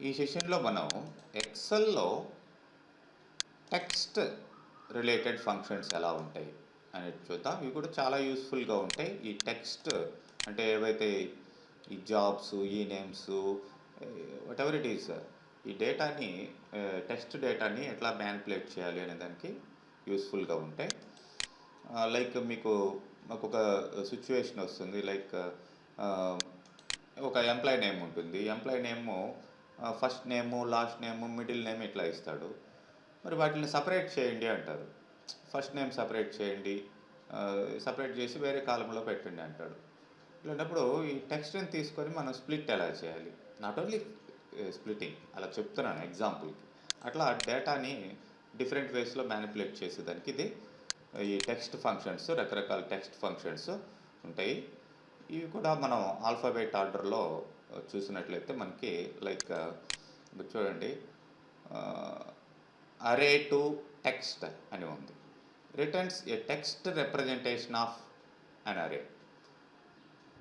ఈ సెషన్లో మనం ఎక్సెల్లో టెక్స్ట్ రిలేటెడ్ ఫంక్షన్స్ ఎలా ఉంటాయి అనేది చూద్దాం. ఇవి కూడా చాలా యూస్ఫుల్గా ఉంటాయి. ఈ టెక్స్ట్ అంటే ఏవైతే ఈ జాబ్స్, ఈ names, what ever it is, ఈ డేటాని టెక్స్ట్ డేటాని ఎట్లా మ్యానిపులేట్ చేయాలి అనే దానికి యూస్ఫుల్గా ఉంటాయి. లైక్ మాకు ఒక సిచ్యువేషన్ వస్తుంది. లైక్ ఒక ఎంప్లాయ్ నేమ్ ఉంటుంది. Employee name first name, last name, middle name ఇట్లా ఇస్తాడు. మరి వాటిని సపరేట్ చేయండి అంటారు. ఫస్ట్ నేమ్ సపరేట్ చేయండి, సపరేట్ చేసి వేరే కాలంలో పెట్టండి అంటాడు. ఇలాంటప్పుడు ఈ టెక్స్ట్ని తీసుకొని మనం స్ప్లిట్ ఎలా చేయాలి, నాట్ ఓన్లీ స్ప్లిట్టింగ్ అలా చెప్తున్నాను ఎగ్జాంపుల్కి. అట్లా డేటాని డిఫరెంట్ వేస్లో మ్యానిపులేట్ చేసేదానికి ఇది ఈ టెక్స్ట్ ఫంక్షన్స్, రకరకాల టెక్స్ట్ ఫంక్షన్స్ ఉంటాయి. ఇవి కూడా మనం ఆల్ఫాబెట్ ఆర్డర్లో చూసినట్లయితే మనకి లైక్ చూడండి, అరే టు టెక్స్ట్ అని ఉంది. Returns A text representation of అన్ అరే.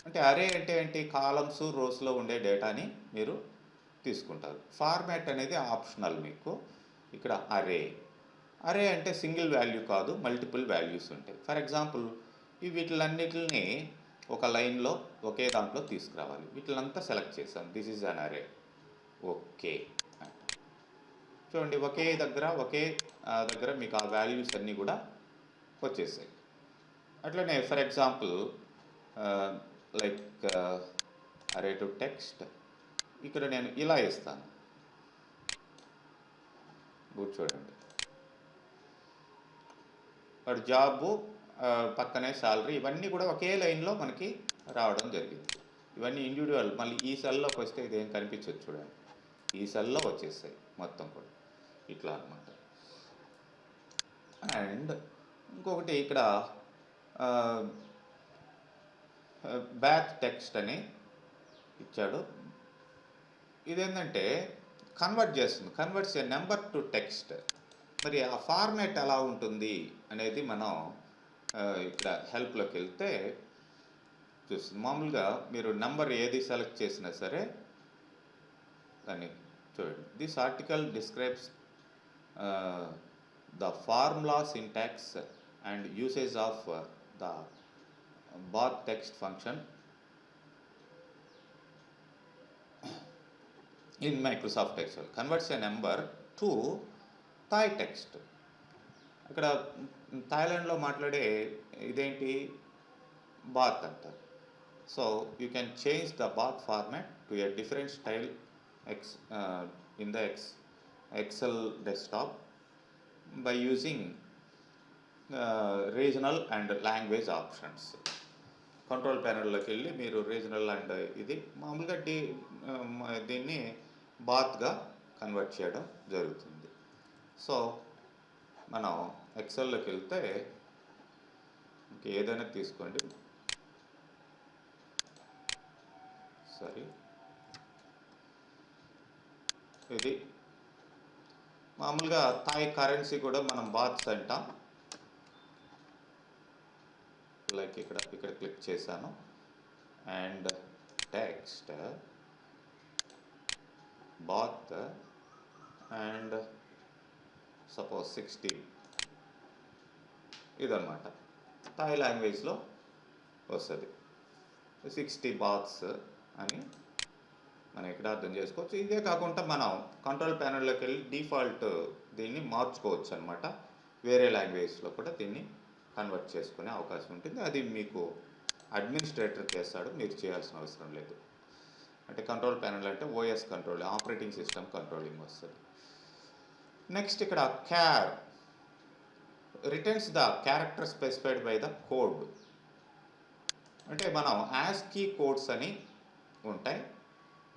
అంటే అరే అంటే ఏంటి? కాలమ్స్, రోస్లో ఉండే డేటాని మీరు తీసుకుంటారు. ఫార్మాట్ అనేది ఆప్షనల్ మీకు. ఇక్కడ అరే అంటే సింగిల్ వాల్యూ కాదు, మల్టిపుల్ వాల్యూస్ ఉంటాయి. ఫర్ ఎగ్జాంపుల్ వీటిలన్నిటిని ఒక లైన్లో ఒకే దాంట్లో తీసుకురావాలి. వీటిలంతా సెలెక్ట్ చేశాను. దిస్ ఈజ్ అన్ అరే. ఓకే, చూడండి ఒకే దగ్గర మీకు ఆ వాల్యూస్ అన్నీ కూడా వచ్చేసాయి. అట్లనే ఫర్ ఎగ్జాంపుల్ లైక్ అరే టు టెక్స్ట్, ఇక్కడ నేను ఇలా ఇస్తాను. చూడండి, వాడు జాబు, పక్కనే శాలరీ, ఇవన్నీ కూడా ఒకే లైన్లో మనకి రావడం జరిగింది. ఇవన్నీ ఇండివిజువల్. మళ్ళీ ఈ సెల్లోకి వస్తే ఇదేం కనిపించదు. చూడండి, ఈ సెల్లో వచ్చేసాయి మొత్తం కూడా ఇట్లా అనమాట. అండ్ ఇంకొకటి ఇక్కడ బ్యాచ్ టెక్స్ట్ అని ఇచ్చాడు. ఇదేంటంటే converts A number to text. మరి ఆ ఫార్మాట్ ఎలా ఉంటుంది అనేది మనం ఇక్కడ హెల్ప్లోకి వెళ్తే చూస్తుంది. మామూలుగా మీరు నెంబర్ ఏది సెలెక్ట్ చేసినా సరే దాన్ని చూడండి. This article describes the formula, syntax and usage of the bath text function in Microsoft Excel. Converts a number to Thai text. ఇక్కడ థాయిలాండ్లో మాట్లాడే ఇదేంటి? బాత్ అంటారు. So you can change the baht format to a different style in the Excel desktop by using regional and language options. Control ప్యానెల్లోకి వెళ్ళి మీరు regional and ఇది మామూలుగా దీన్ని బాత్గా కన్వర్ట్ చేయడం జరుగుతుంది. సో మనం ఎక్సెల్లోకి వెళ్తే ఏదైనా తీసుకోండి. సరే, ఇది మామూలుగా థాయ్ కరెన్సీ కూడా మనం బాత్స్ అంటాం. లైక్ ఇక్కడ క్లిక్ చేశాను and text both and suppose 60 ఇదన్నమాట. థాయ్ లాంగ్వేజ్లో వస్తుంది 60 బాత్స్ అని మనం ఇక్కడ అర్థం చేసుకోవచ్చు. ఇదే కాకుండా మనం కంట్రోల్ ప్యానెల్లోకి వెళ్ళి డిఫాల్ట్ దీన్ని మార్చుకోవచ్చు అనమాట. వేరే లాంగ్వేజ్లో కూడా దీన్ని కన్వర్ట్ చేసుకునే అవకాశం ఉంటుంది. అది మీకు అడ్మినిస్ట్రేటర్ చేస్తాడు, మీరు చేయాల్సిన అవసరం లేదు. అంటే కంట్రోల్ ప్యానెల్ అంటే OS control, operating system controlling వస్తుంది. నెక్స్ట్ ఇక్కడ char returns the character specified by the code. అంటే మనం యాస్కీ కోడ్స్ అని ఉంటాయి.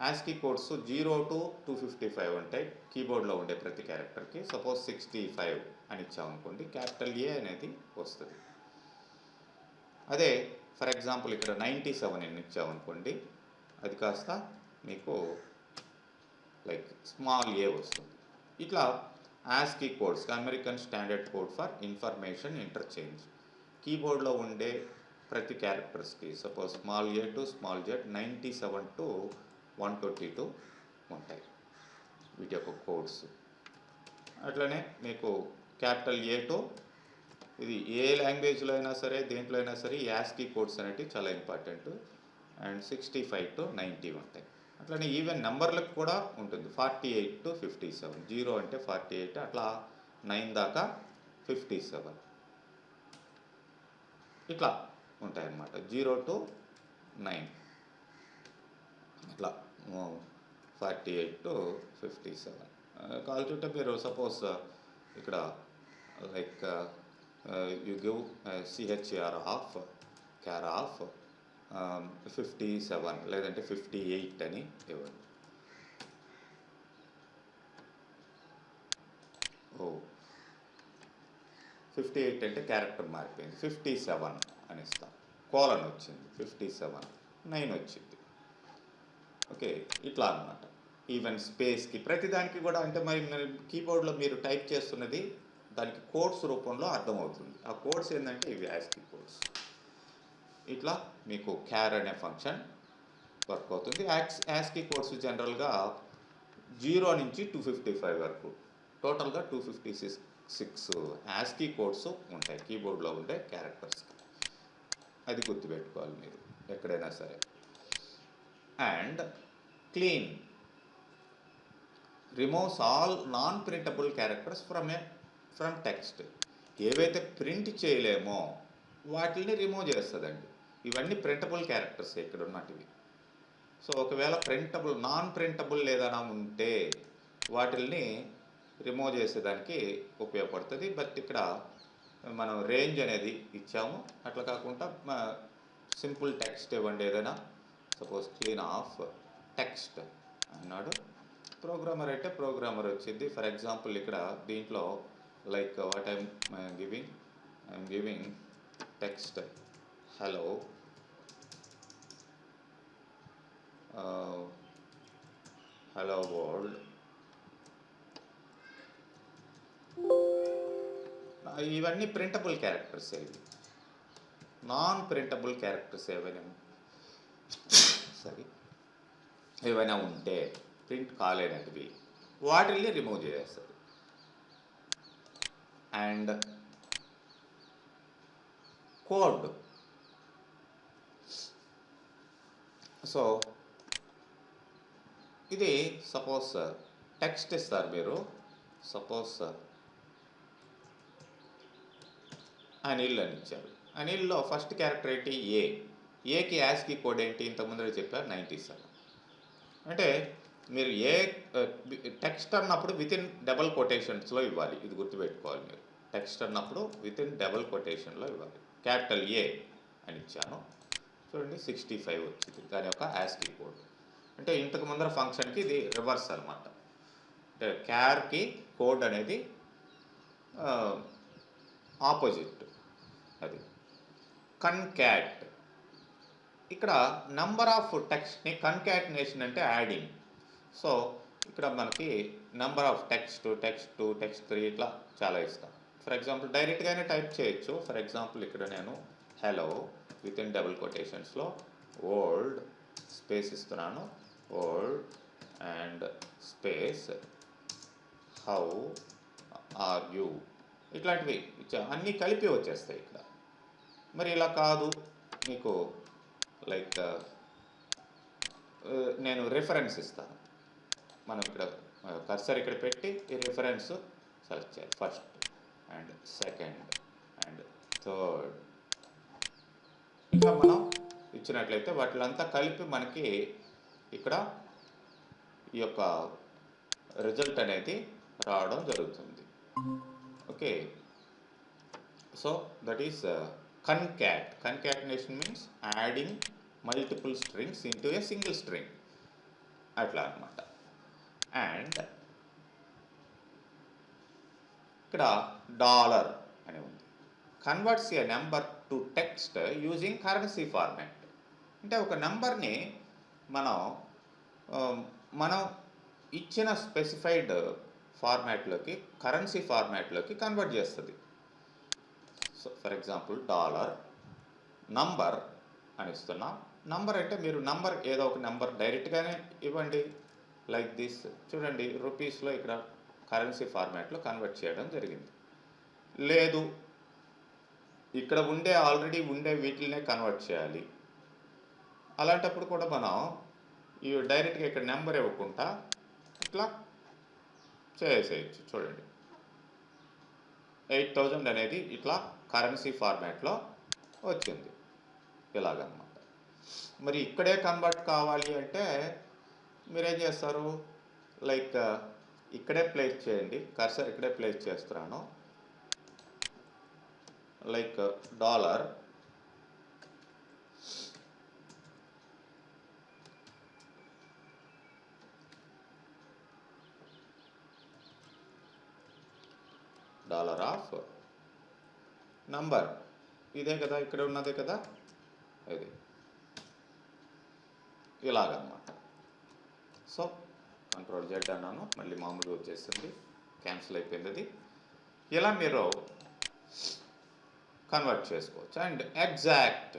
యాస్కీ కోడ్స్ 0 to 255 ఉంటాయి కీబోర్డ్లో ఉండే ప్రతి క్యారెక్టర్కి. సపోజ్ 65 అని ఇచ్చామనుకోండి, క్యాపిటల్ ఏ అనేది వస్తుంది. అదే ఫర్ ఎగ్జాంపుల్ ఇక్కడ 97 అని ఇచ్చామనుకోండి, అది కాస్త మీకు లైక్ స్మాల్ ఏ వస్తుంది. ఇట్లా ASCII codes, American standard code for information interchange. కీబోర్డ్లో ఉండే ప్రతి క్యారెక్టర్స్కి suppose small a to small z 97 to 122 ఉంటాయి. వీటి యొక్క కోడ్స్. అట్లనే మీకు క్యాపిటల్ ఏ టు ఇది ఏ లాంగ్వేజ్లో అయినా సరే దేంట్లో అయినా సరే యాస్కీ కోడ్స్ అనేవి చాలా ఇంపార్టెంట్. అండ్ 65 to 90 ఉంటాయి. అట్లనే ఈవెన్ నెంబర్లకు కూడా ఉంటుంది. 48 to 57, 0 అంటే 48, అట్లా 9 దాకా 57 ఇట్లా ఉంటాయన్నమాట. 0 to 9 ఇట్లా 48 to 57. కాల్చుంటే మీరు సపోజ్ ఇక్కడ like you give CHR of క్యార్ of 57 లేదంటే 58 అని ఇవ్వండి. ఓ 58 అంటే క్యారెక్టర్ మారిపోయింది. 57 అని ఇస్తాం. కోలన్ వచ్చింది. 57 9 వచ్చింది. ఓకే, ఇట్లా అన్నమాట. ఈవెన్ స్పేస్కి ప్రతిదానికి కూడా అంటే మరి కీబోర్డ్లో మీరు టైప్ చేస్తున్నది దానికి కోడ్స్ రూపంలో అర్థమవుతుంది. ఆ కోడ్స్ ఏంటంటే ఇవి యాస్కీ కోడ్స్. ఇట్లా మీకు క్యార్ అనే ఫంక్షన్ వర్క్ అవుతుంది. యాస్కీ కోడ్స్ జనరల్గా 0 నుంచి 255 వరకు టోటల్గా 256 యాస్కీ కోడ్స్ ఉంటాయి కీబోర్డ్లో ఉండే క్యారెక్టర్స్కి. అది గుర్తుపెట్టుకోవాలి మీరు ఎక్కడైనా సరే. And clean removes all non printable characters from text. ఏవైతే ప్రింట్ చేయలేమో వాటిని రిమూవ్ చేస్తుందండి. ఇవన్నీ ప్రింటబుల్ క్యారెక్టర్స్ ఇక్కడ ఉన్నటివి. సో ఒకవేళ నాన్ ప్రింటబుల్ ఏదైనా ఉంటే వాటిల్ని రిమూవ్ చేసేదానికి ఉపయోగపడుతుంది. బట్ ఇక్కడ మనం రేంజ్ అనేది ఇచ్చాము. అట్లా కాకుండా సింపుల్ టెక్స్ట్ ఇవ్వండి ఏదైనా. సపోజ్ క్లీన్ ఆఫ్ టెక్స్ట్ అన్నాడు. ప్రోగ్రామర్ అయితే ప్రోగ్రామర్ వచ్చింది. ఫర్ ఎగ్జాంపుల్ ఇక్కడ దీంట్లో like what I'm giving text hello hello world. ఇవన్నీ ప్రింటబుల్ క్యారెక్టర్స్. ఇవి నాన్ ప్రింటబుల్ క్యారెక్టర్స్ ఏవైనా ఉంటే ప్రింట్ కాలేనటివి వాటిల్ని రిమూవ్ చేసేస్తారు. And code. సో ఇది సపోజ్ టెక్స్ట్ ఇస్తారు మీరు. సపోజ్ అనిల్ అని ఇచ్చారు. అనిల్లో ఫస్ట్ క్యారెక్టర్ ఏంటి? ఏకి యాస్కీ కోడ్ ఏంటి? ఇంతకుముందు చెప్పారు 97. అంటే మీరు టెక్స్ట్ అన్నప్పుడు వితిన్ డబల్ కొటేషన్స్లో ఇవ్వాలి. ఇది గుర్తుపెట్టుకోవాలి మీరు. టెక్స్ట్ అన్నప్పుడు వితిన్ డబల్ కొటేషన్లో ఇవ్వాలి. క్యాపిటల్ ఏ అని ఇచ్చాను చూడండి, 65 వచ్చింది దాని యొక్క యాస్కీ కోడ్. అంటే ఇంతకు ముందర ఫంక్షన్కి ఇది రివర్స్ అనమాట. అంటే క్యార్కి కోడ్ అనేది ఆపోజిట్. అది కన్క్యాట్. ఇక్కడ నంబర్ ఆఫ్ టెక్స్ట్ని కన్కాటినేషన్ అంటే యాడింగ్. సో ఇక్కడ మనకి నెంబర్ ఆఫ్ టెక్స్ట్ 3 ఇట్లా చాలా ఇస్తాం. ఫర్ ఎగ్జాంపుల్ డైరెక్ట్గానే టైప్ చేయొచ్చు. ఫర్ ఎగ్జాంపుల్ ఇక్కడ నేను హలో వితిన్ డబుల్ కొటేషన్స్లో వరల్డ్ స్పేస్ ఇస్తున్నాను. World and space how are you. ఇట్లాంటివి అన్నీ కలిపి వచ్చేస్తాయి ఇక్కడ. మరి ఇలా కాదు, మీకు లైక్ నేను రిఫరెన్స్ ఇస్తాను. మనం ఇక్కడ కర్సర్ ఇక్కడ పెట్టి ఈ రిఫరెన్స్ సెలెక్ట్ చేయాలి. First and second and third ఇంకా మనం ఇచ్చినట్లయితే వాటిలంతా కలిపి మనకి ఇక్కడ ఈ యొక్క రిజల్ట్ అనేది రావడం జరుగుతుంది. Okay, so that is concatenation means adding multiple strings into a single string అట్లా అనమాట. అండ్ ఇక్కడ డాలర్ అని ఉంది. Converts A number to text using currency format. అంటే ఒక నెంబర్ని మనం ఇచ్చిన స్పెసిఫైడ్ ఫార్మాట్లోకి కరెన్సీ ఫార్మాట్లోకి కన్వర్ట్ చేస్తుంది. So for example dollar number అని ఇస్తున్నాం. నంబర్ అంటే మీరు నంబర్ ఏదో ఒక నెంబర్ డైరెక్ట్గానే ఇవ్వండి. Like this. చూడండి రూపీస్లో ఇక్కడ కరెన్సీ ఫార్మాట్లో కన్వర్ట్ చేయడం జరిగింది. లేదు ఇక్కడ ఆల్రెడీ ఉండే వీటినే కన్వర్ట్ చేయాలి. అలాంటప్పుడు కూడా మనం ఈ డైరెక్ట్గా ఇక్కడ నెంబర్ ఇవ్వకుండా ఇట్లా చేసేయచ్చు. చూడండి 8000 అనేది ఇట్లా కరెన్సీ ఫార్మాట్లో వచ్చింది ఇలాగనమాట. మరి ఇక్కడే కన్వర్ట్ కావాలి అంటే మీరేం చేస్తారు, లైక్ ఇక్కడే ప్లేస్ చేయండి. కర్సర్ ఇక్కడే ప్లేస్ చేస్తున్నాను. లైక్ డాలర్ ఆఫ్ నంబర్ ఇదే కదా, ఇక్కడ ఉన్నదే కదా, ఇది ఇలాగనమాట. సో కంట్రోల్ Z అన్నాను, మళ్ళీ మామూలుగా వచ్చేసింది, క్యాన్సిల్ అయిపోయింది అది. ఇలా మీరు కన్వర్ట్ చేసుకోవచ్చు. And exact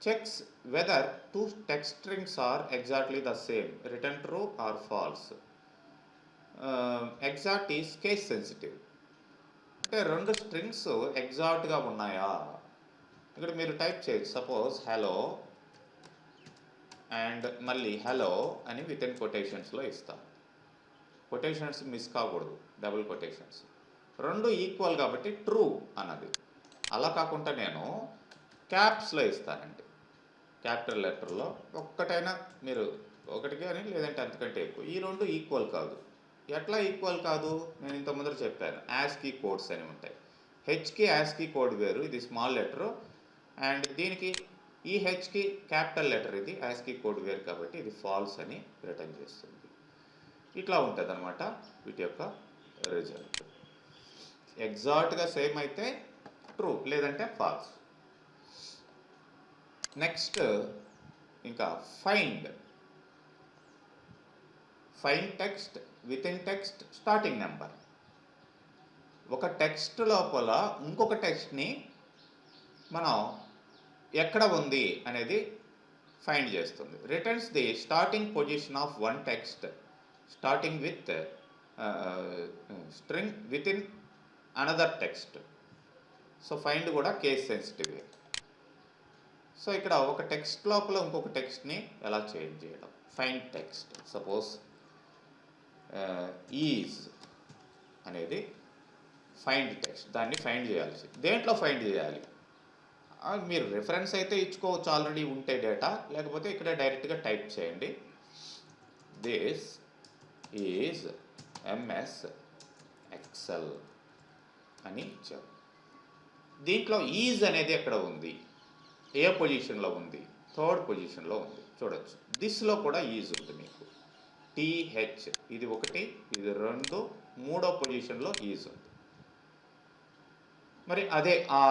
checks whether two text strings are exactly the same, return true or false. Exact is case sensitive. అంటే రెండు స్ట్రింగ్స్ ఎగ్జాక్ట్గా ఉన్నాయా, ఇక్కడ మీరు టైప్ చేయొచ్చు. సపోజ్ హలో అండ్ మళ్ళీ హలో అని విత్ ఇన్ కొటేషన్స్లో ఇస్తాం. కొటేషన్స్ మిస్ కాకూడదు, డబుల్ కొటేషన్స్. రెండు ఈక్వల్ కాబట్టి ట్రూ అన్నది. అలా కాకుండా నేను క్యాప్స్లో ఇస్తానండి, క్యాపిటల్ లెటర్లో. ఒక్కటైనా మీరు ఒకటి కానీ లేదంటే అంతకంటే ఎక్కువ. ఈ రెండు ఈక్వల్ కాదు. ఎట్లా ఈక్వల్ కాదు, నేను ఇంత ముందర చెప్పాను, యాస్కీ కోడ్స్ అని ఉంటాయి. హెచ్కి యాస్కీ కోడ్ వేరు, ఇది స్మాల్ లెటరు. అండ్ దీనికి ఈ హెచ్కి క్యాపిటల్ లెటర్, ఇది యాస్కీ కోడ్ వేరు కాబట్టి ఇది ఫాల్స్ అని రిటర్న్ చేస్తుంది. ఇట్లా ఉంటుంది అనమాట వీటి యొక్క రిజల్ట్. ఎగ్జాక్ట్గా సేమ్ అయితే ట్రూ, లేదంటే ఫాల్స్. నెక్స్ట్ ఇంకా find text within text starting number. ఒక టెక్స్ట్ లోపల ఇంకొక టెక్స్ట్ని మనం ఎక్కడ ఉంది అనేది ఫైండ్ చేస్తుంది. Returns the starting position of one text starting with string with in another text. So find కూడా కేస్ సెన్సిటివ్. సో ఇక్కడ ఒక టెక్స్ట్ లోపల ఇంకొక టెక్స్ట్ని ఎలా చేంజ్ చేయడం. ఫైండ్ టెక్స్ట్, సపోజ్ ఈజ్ అనేది ఫైండ్ టెక్స్ట్, దాన్ని ఫైండ్ చేయాల్సి. దేంట్లో ఫైండ్ చేయాలి, మీరు రిఫరెన్స్ అయితే ఇచ్చుకోవచ్చు ఆల్రెడీ ఉంటే డేటా, లేకపోతే ఇక్కడ డైరెక్ట్గా టైప్ చేయండి. దిస్ ఈజ్ MS ఎక్సెల్ అని ఇచ్చారు. దీంట్లో ఈజ్ అనేది ఎక్కడ ఉంది, ఏ పొజిషన్లో ఉంది, థర్డ్ పొజిషన్లో ఉంది. చూడొచ్చు దిస్లో కూడా ఈజ్ ఉంది మీకు. TH ఇది ఒకటి, ఇది రెండు, మూడో పొజిషన్లో ఈజ్ ఉంది. మరి అదే ఆ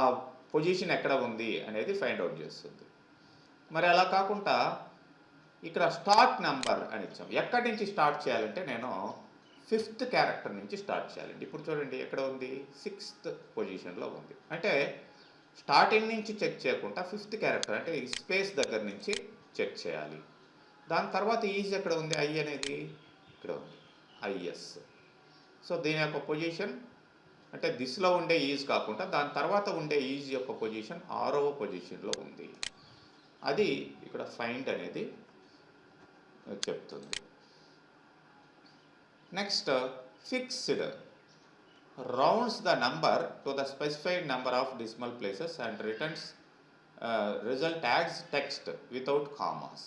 పొజిషన్ ఎక్కడ ఉంది అనేది ఫైండ్ అవుట్ చేస్తుంది. మరి అలా కాకుండా ఇక్కడ స్టార్ట్ నెంబర్ అని ఇచ్చాం. ఎక్కడి నుంచి స్టార్ట్ చేయాలంటే నేను 5th క్యారెక్టర్ నుంచి స్టార్ట్ చేయాలండి. ఇప్పుడు చూడండి ఎక్కడ ఉంది, 6th పొజిషన్లో ఉంది. అంటే స్టార్టింగ్ నుంచి చెక్ చేయకుండా 5th క్యారెక్టర్ అంటే ఈ స్పేస్ దగ్గర నుంచి చెక్ చేయాలి. దాని తర్వాత ఈజ్ ఎక్కడ ఉంది, ఐ అనేది ఇక్కడ ఉంది, IS. సో దీని యొక్క పొజిషన్ అంటే దిస్లో ఉండే ఈజ్ కాకుండా దాని తర్వాత ఉండే ఈజ్ యొక్క పొజిషన్ 6వ పొజిషన్లో ఉంది. అది ఇక్కడ ఫైండ్ అనేది చెప్తుంది. Next fixed rounds the number to the specified number of decimal places and returns result as text without commas.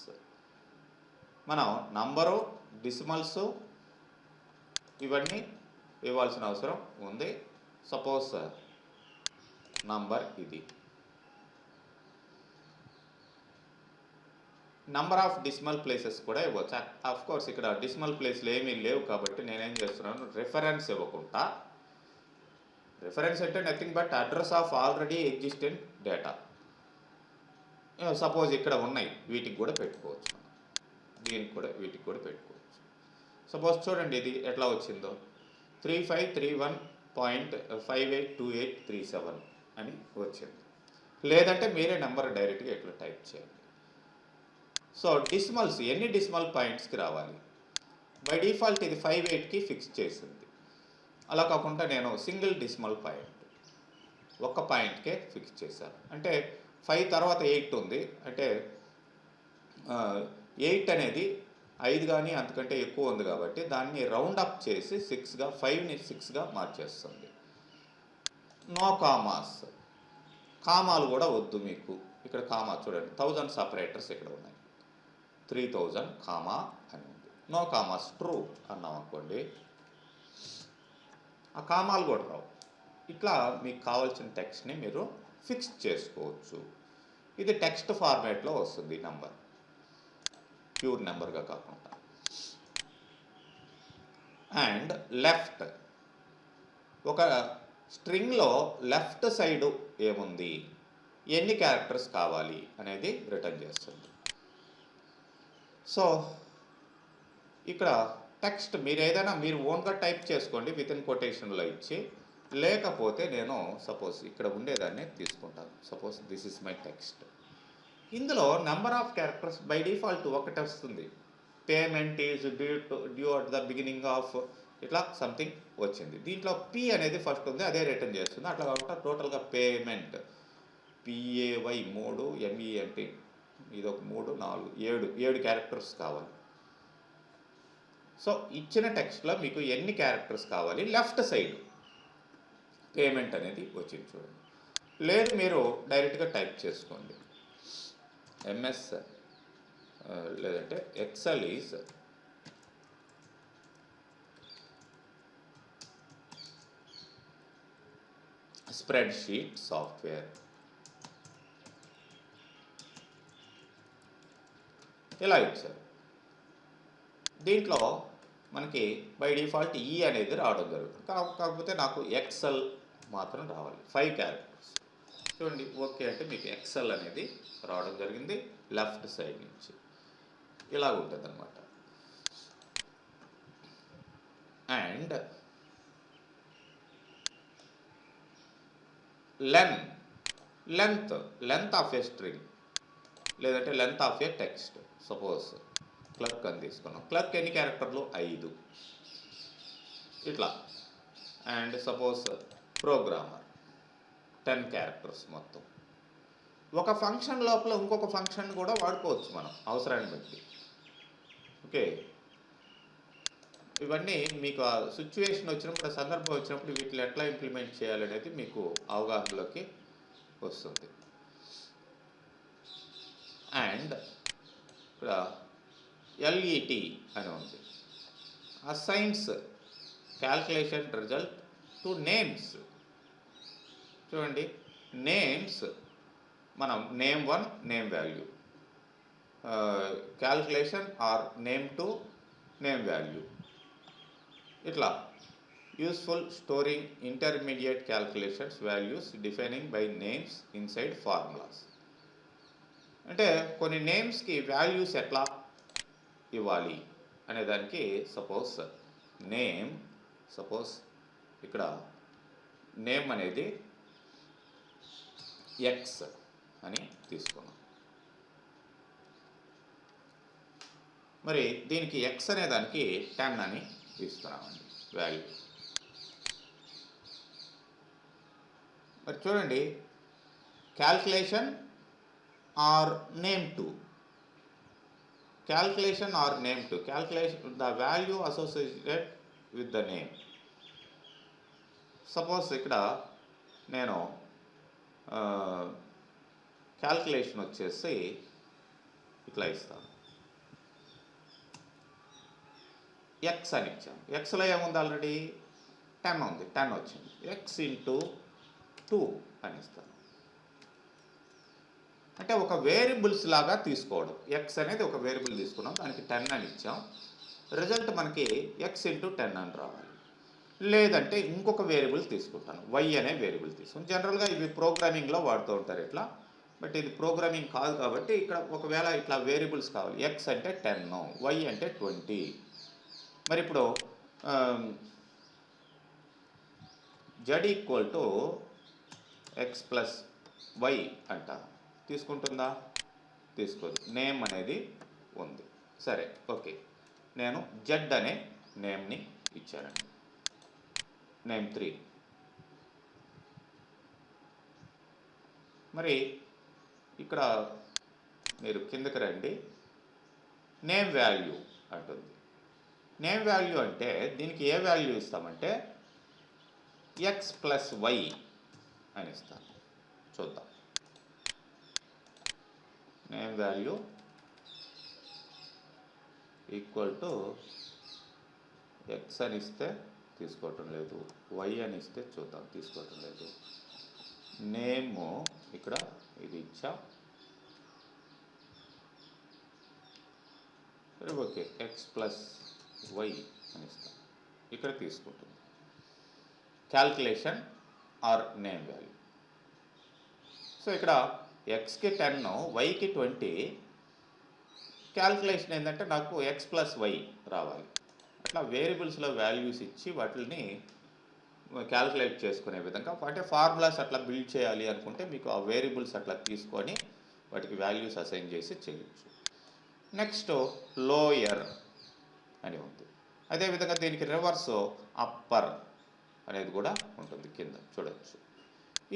మనం నంబరు, డెసిమల్స్ ఇవన్నీ ఇవ్వాల్సిన అవసరం ఉంది. సపోజ్ నంబర్ ఇది, నంబర్ ఆఫ్ డెసిమల్ ప్లేసెస్ కూడా ఇవ్వచ్చు. ఆఫ్ కోర్స్ ఇక్కడ డెసిమల్ ప్లేస్లు ఏమీ లేవు కాబట్టి నేనేం చేస్తున్నాను, రిఫరెన్స్ ఇవ్వకుండా, రిఫరెన్స్ అంటే nothing but address of already existent data. Suppose ఇక్కడ ఉన్నాయి, వీటికి కూడా పెట్టుకోవచ్చు, దీనికి కూడా వీటికి కూడా పెట్టుకోవచ్చు. సపోజ్ చూడండి ఇది ఎట్లా వచ్చిందో, 3531.582837 అని వచ్చింది. లేదంటే మీరే నెంబర్ డైరెక్ట్గా ఇట్లా టైప్ చేయండి. సో డెసిమల్స్ ఎన్ని డెసిమల్ పాయింట్స్కి రావాలి, బై డిఫాల్ట్ ఇది 58కి ఫిక్స్ చేసింది. అలా కాకుండా నేను సింగిల్ డెసిమల్ పాయింట్ ఒక్క పాయింట్కే ఫిక్స్ చేశాను. అంటే 5 తర్వాత 8 ఉంది, అంటే 8 అనేది 5 కానీ అంతకంటే ఎక్కువ ఉంది కాబట్టి దాన్ని రౌండ్ అప్ చేసి 6గా 5ని 6గా మార్చేస్తుంది. నో కామాస్, కామాలు కూడా వద్దు మీకు. ఇక్కడ కామా చూడండి, 1000 సపరేటర్స్ ఇక్కడ ఉన్నాయి, 3000 కామా అని ఉంది. నో కామాస్ ట్రూ అన్నాం అనుకోండి, ఆ కామాలు కూడా రావు. ఇట్లా మీకు కావాల్సిన టెక్స్ట్ని మీరు ఫిక్స్ చేసుకోవచ్చు. ఇది టెక్స్ట్ ఫార్మాట్లో వస్తుంది నెంబర్, ప్యూర్ నెంబర్గా కాకుండా. అండ్ లెఫ్ట్, ఒక స్ట్రింగ్లో లెఫ్ట్ సైడు ఏముంది, ఎన్ని క్యారెక్టర్స్ కావాలి అనేది రిటర్న్ చేస్తుంది. సో ఇక్కడ టెక్స్ట్ మీరు ఏదైనా మీరు ఓన్గా టైప్ చేసుకోండి విత్ ఇన్ కొటేషన్లో ఇచ్చి, లేకపోతే నేను సపోజ్ ఇక్కడ ఉండేదాన్ని తీసుకుంటాను. Suppose this is my text. ఇందులో number of characters by default ఒకటి వస్తుంది. Payment is due at the beginning of ఇట్లా సంథింగ్ వచ్చింది. దీంట్లో పి అనేది ఫస్ట్ ఉంది, అదే రిటర్న్ చేస్తుంది. అట్లా కాకుండా టోటల్గా పేమెంట్ PAY 3 MENT ఇదొక 3 4 7 క్యారెక్టర్స్ కావాలి. సో ఇచ్చిన టెక్స్ట్లో మీకు ఎన్ని క్యారెక్టర్స్ కావాలి, లెఫ్ట్ సైడ్ పేమెంట్ అనేది వచ్చింది చూడండి. లేదు మీరు డైరెక్ట్గా టైప్ చేసుకోండి. MS లేదంటే ఎక్సెల్ ఈజ్ స్ప్రెడ్షీట్ సాఫ్ట్వేర్. ఇలా ఇచ్చారు. దీంట్లో మనకి బై డిఫాల్ట్ ఈ అనేది రావడం జరుగుతుంది. కాకపోతే నాకు ఎక్సెల్ మాత్రం రావాలి, 5 క్యారెక్టర్స్. చూడండి, ఓకే అంటే మీకు ఎక్సెల్ అనేది రావడం జరిగింది లెఫ్ట్ సైడ్ నుంచి. ఇలా ఉంటుంది అన్నమాట. And length of a string లేదంటే length of a text. Suppose clerk అని తీసుకున్నాం. క్లర్క్ ఎన్ని క్యారెక్టర్లు, 5 ఇట్లా. అండ్ సపోజ్ ప్రోగ్రామర్ 10 క్యారెక్టర్స్ మొత్తం. ఒక ఫంక్షన్ లోపల ఇంకొక ఫంక్షన్ కూడా వాడుకోవచ్చు మనం అవసరాన్ని బట్టి. ఓకే, ఇవన్నీ మీకు ఆ సిచ్యువేషన్ వచ్చినప్పుడు, ఆ సందర్భం వచ్చినప్పుడు వీటిని ఎట్లా ఇంప్లిమెంట్ చేయాలనేది మీకు అవగాహనలోకి వస్తుంది. అండ్ ఇక్కడ LET అని ఉంది, assigns calculation result to names. చూడండి, నేమ్స్ మనం name 1 name value, calculation or name 2 name value. ఇట్లా useful storing intermediate calculations values defining by names inside formulas. అంటే కొన్ని నేమ్స్కి వాల్యూస్ ఎట్లా ఇవ్వాలి అనేదానికి సపోజ్ ఇక్కడ నేమ్ అనేది ఎక్స్ అని తీసుకున్నాం. మరి దీనికి ఎక్స్ అనే దానికి 10 అని తీసుకున్నామండి వాల్యూ. మరి చూడండి, calculation or name 2, calculation or name to calculation the value associated with the name. Suppose ఇక్కడ నేను క్యాల్కులేషన్ వచ్చేసి ఇట్లా ఇస్తాను, ఎక్స్ అని ఇచ్చాను. ఎక్స్లో ఏముంది, ఆల్రెడీ 10 ఉంది, 10 వచ్చింది. ఎక్స్ ఇంటూ 2 అని ఇస్తాను. అంటే ఒక వేరియబుల్స్ లాగా తీసుకోవడం. ఎక్స్ అనేది ఒక వేరియబుల్ తీసుకున్నాం, దానికి 10 అని ఇచ్చాం. రిజల్ట్ మనకి ఎక్స్ ఇంటూ 10 అని రావాలి. లేదంటే ఇంకొక వేరియబుల్ తీసుకుంటాను, వై అనే వేరియబుల్ తీసుకుని. జనరల్గా ఇవి ప్రోగ్రామింగ్లో వాడుతూ ఉంటారు ఇట్లా, బట్ ఇది ప్రోగ్రామింగ్ కాదు కాబట్టి ఇక్కడ ఒకవేళ ఇట్లా వేరియబుల్స్ కావాలి. ఎక్స్ అంటే 10, వై అంటే 20. మరి ఇప్పుడు Z equal to X plus Y అంటాను. తీసుకుంటుందా, తీసుకోదు. నేమ్ అనేది ఉంది, సరే ఓకే. నేను జెడ్ అనే నేమ్ని ఇచ్చానండి, నేమ్ 3. మరి ఇక్కడ మీరు కిందకి రండి, నేమ్ వాల్యూ అంటుంది. నేమ్ వాల్యూ అంటే దీనికి ఏ వాల్యూ ఇస్తామంటే x ప్లస్ వై అని ఇస్తాను. చూద్దాం. Name value equal to X అని ఇస్తే తీసుకోవటం లేదు, వై అని ఇస్తే చూద్దాం, తీసుకోవటం లేదు. నేమ్ ఇక్కడ ఇది ఇచ్చా, ఓకే, ఎక్స్ ప్లస్ వై అని ఇస్తాం, ఇక్కడ తీసుకుంటుంది. Calculation or name value. So ఇక్కడ ఎక్స్కి 10, వైకి 20. క్యాల్కులేషన్ ఏంటంటే నాకు ఎక్స్ ప్లస్ వై రావాలి. అట్లా వేరియబుల్స్లో వాల్యూస్ ఇచ్చి వాటిని క్యాల్కులేట్ చేసుకునే విధంగా, అంటే ఫార్ములాస్ అట్లా బిల్డ్ చేయాలి అనుకుంటే మీకు ఆ వేరియబుల్స్ అట్లా తీసుకొని వాటికి వాల్యూస్ అసైన్ చేసి చేయొచ్చు. నెక్స్ట్ లోయర్ అని ఉంది. అదేవిధంగా దీనికి రివర్స్ అప్పర్ అనేది కూడా ఉంటుంది, కింద చూడవచ్చు.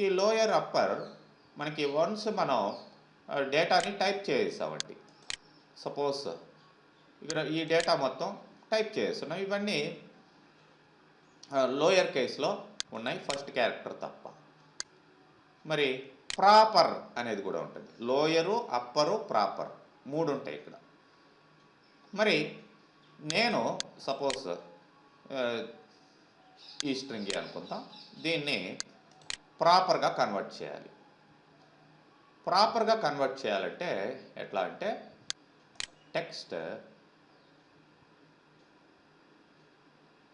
ఈ లోయర్ అప్పర్ మనకి వన్స్ మనం డేటాని టైప్ చేసామండి. సపోజ్ ఇక్కడ ఈ డేటా మొత్తం టైప్ చేస్తున్నాం, ఇవన్నీ లోయర్ కేస్లో ఉన్నాయి, ఫస్ట్ క్యారెక్టర్ తప్ప. మరి ప్రాపర్ అనేది కూడా ఉంటుంది. లోయరు, అప్పరు, ప్రాపర్ 3 ఉంటాయి ఇక్కడ. మరి నేను సపోజ్ ఈ స్ట్రింగ్ అనుకుందాం, దీన్ని ప్రాపర్గా కన్వర్ట్ చేయాలి. ప్రాపర్గా కన్వర్ట్ చేయాలంటే ఎట్లా అంటే టెక్స్ట్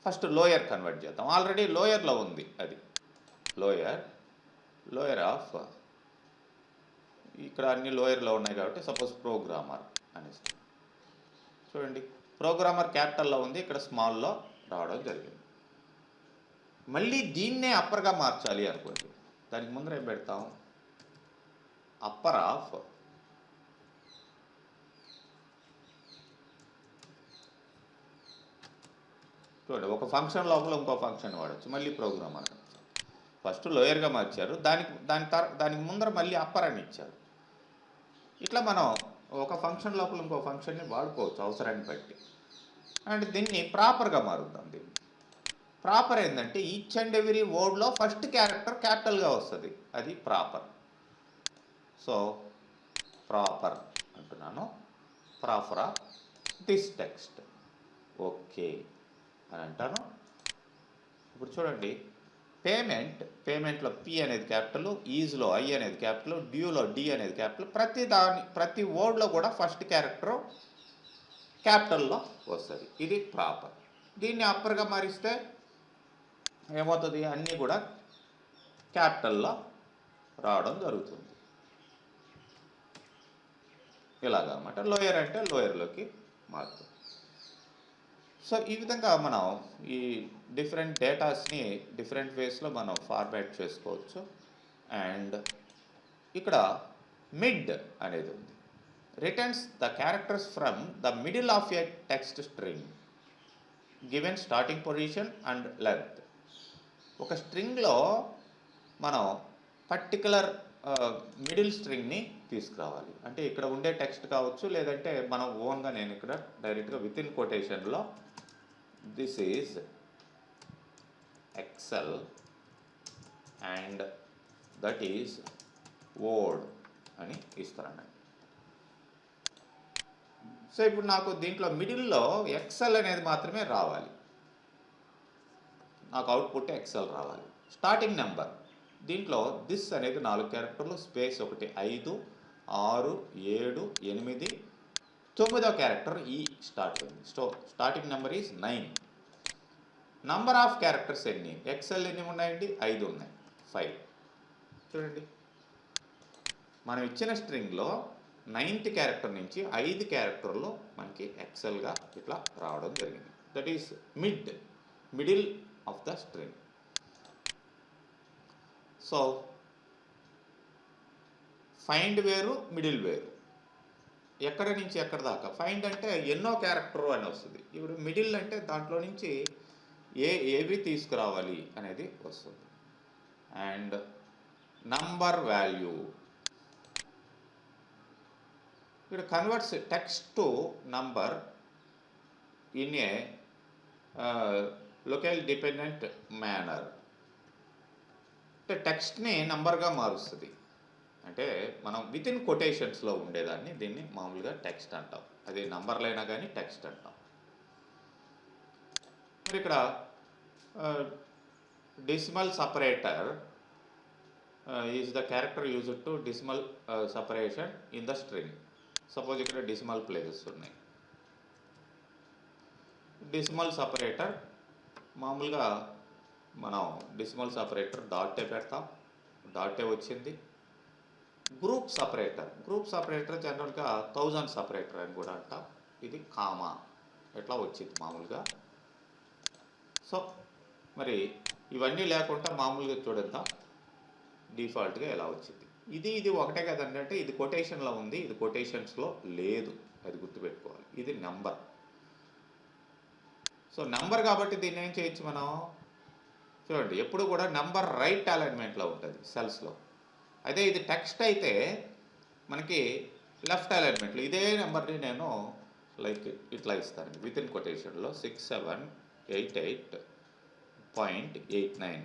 ఫస్ట్ లోయర్ కన్వర్ట్ చేద్దాం. ఆల్రెడీ లోయర్లో ఉంది, అది లోయర్ ఆఫ్, ఇక్కడ అన్ని లోయర్లో ఉన్నాయి కాబట్టి సపోజ్ ప్రోగ్రామర్ అనేసి చూడండి. ప్రోగ్రామర్ క్యాపిటల్లో ఉంది, ఇక్కడ స్మాల్లో రావడం జరిగింది. మళ్ళీ దీన్నే అప్పర్గా మార్చాలి అనుకోండి, దానికి ముందర ఏం పెడతాం, అప్పర్ ఆఫ్ చూడండి, ఒక ఫంక్షన్ లోపల ఇంకో ఫంక్షన్ వాడచ్చు, మళ్ళీ ప్రోగ్రామ్ అని. ఫస్ట్ లోయర్గా మార్చారు, దానికి ముందర మళ్ళీ అప్పర్ అని ఇచ్చారు. ఇట్లా మనం ఒక ఫంక్షన్ లోపల ఇంకో ఫంక్షన్ని వాడుకోవచ్చు అవసరాన్ని బట్టి. అండ్ దీన్ని ప్రాపర్గా మారుద్దాం. దీన్ని ప్రాపర్ ఏంటంటే ఈచ్ అండ్ ఎవ్రీ వర్డ్లో ఫస్ట్ క్యారెక్టర్ క్యాపిటల్గా వస్తుంది, అది ప్రాపర్. సో ప్రాపర్ అంటున్నాను, proper of this text, okay అని అంటాను. ఇప్పుడు చూడండి, పేమెంట్లో పి అనేది క్యాపిటల్, ఈజ్లో ఐ అనేది క్యాపిటల్, డ్యూలో డి అనేది క్యాపిటల్. ప్రతి వర్డ్లో కూడా ఫస్ట్ క్యారెక్టర్ క్యాపిటల్లో వస్తుంది, ఇది ప్రాపర్. దీన్ని అప్పర్గా మారిస్తే ఏమవుతుంది, అన్నీ కూడా క్యాపిటల్లో రావడం జరుగుతుంది. ఇలాగన్నమాట. లోయర్ అంటే లోయర్లోకి మారుతుంది. సో ఈ విధంగా మనం ఈ డిఫరెంట్ డేటాస్ని డిఫరెంట్ వేస్లో మనం ఫార్మాట్ చేసుకోవచ్చు. అండ్ ఇక్కడ మిడ్ అనేది ఉంది. Returns the characters from the middle of a text string given starting position and length. ఒక స్ట్రింగ్లో మనం పర్టికులర్ మిడిల్ స్ట్రింగ్ని తీసుకురావాలి. అంటే ఇక్కడ ఉండే టెక్స్ట్ కావచ్చు, లేదంటే మనం ఓన్గా నేను ఇక్కడ డైరెక్ట్గా విత్ ఇన్ కొటేషన్లో this is Excel and that is word అని ఇస్తానండి. సో ఇప్పుడు నాకు దీంట్లో మిడిల్లో ఎక్సెల్ అనేది మాత్రమే రావాలి, నాకు అవుట్పుట్ ఎక్సెల్ రావాలి. స్టార్టింగ్ నెంబర్ దీంట్లో దిస్ అనేది 4 క్యారెక్టర్లు, స్పేస్ 1, 5, 6, 7, 8, 9వ క్యారెక్టర్ ఈ స్టార్ట్ అయింది. Starting number is 9. Number of characters ఎన్ని, ఎక్సెల్ ఎన్ని ఉన్నాయండి, 5 ఉన్నాయి, 5. చూడండి, మనం ఇచ్చిన స్ట్రింగ్లో 9th క్యారెక్టర్ నుంచి 5 క్యారెక్టర్లు మనకి ఎక్సెల్గా ఇట్లా రావడం జరిగింది. That is middle of the string. So find వేరు, మిడిల్ వేరు. ఎక్కడ నుంచి ఎక్కడ దాకా. ఫైండ్ అంటే ఎన్నో క్యారెక్టర్ అని వస్తుంది. ఇప్పుడు మిడిల్ అంటే దాంట్లో నుంచి ఏవి తీసుకురావాలి అనేది వస్తుంది. అండ్ నంబర్ వాల్యూ, ఇక్కడ converts text to number in a locale dependent manner. అంటే టెక్స్ట్ని నంబర్గా మారుస్తుంది. అంటే మనం విత్ ఇన్ కొటేషన్స్లో ఉండేదాన్ని దీన్ని మామూలుగా టెక్స్ట్ అంటాం. అది నంబర్లైనా కానీ టెక్స్ట్ అంటాం. మరి ఇక్కడ decimal separator is the character used to decimal separation in the string. Suppose ఇక్కడ డెసిమల్ ప్లేసెస్ ఉన్నాయి. డెసిమల్ సపరేటర్ మామూలుగా మనం డెసిమల్ సపరేటర్ డాటే పెడతాం, డాటే వచ్చింది. గ్రూప్ సపరేటర్ జనరల్గా 1000 సపరేటర్ అని కూడా అంటాం. ఇది కామా ఎట్లా వచ్చింది మామూలుగా. సో మరి ఇవన్నీ లేకుండా మామూలుగా చూడద్దాం డిఫాల్ట్గా ఎలా వచ్చింది. ఇది ఒకటే కదండి. అంటే ఇది కొటేషన్లో ఉంది, ఇది కొటేషన్స్లో లేదు, అది గుర్తుపెట్టుకోవాలి. ఇది నెంబర్. సో నెంబర్ కాబట్టి దీన్ని ఏం చేయొచ్చు మనం, చూడండి ఎప్పుడు కూడా నెంబర్ రైట్ అలైన్మెంట్లో ఉంటుంది సెల్స్లో. అదే ఇది టెక్స్ట్ అయితే మనకి లెఫ్ట్ అలైన్మెంట్లో. ఇదే నెంబర్ని నేను లైక్ ఇట్లా ఇస్తాను విత్ ఇన్ కొటేషన్లో 6788.89.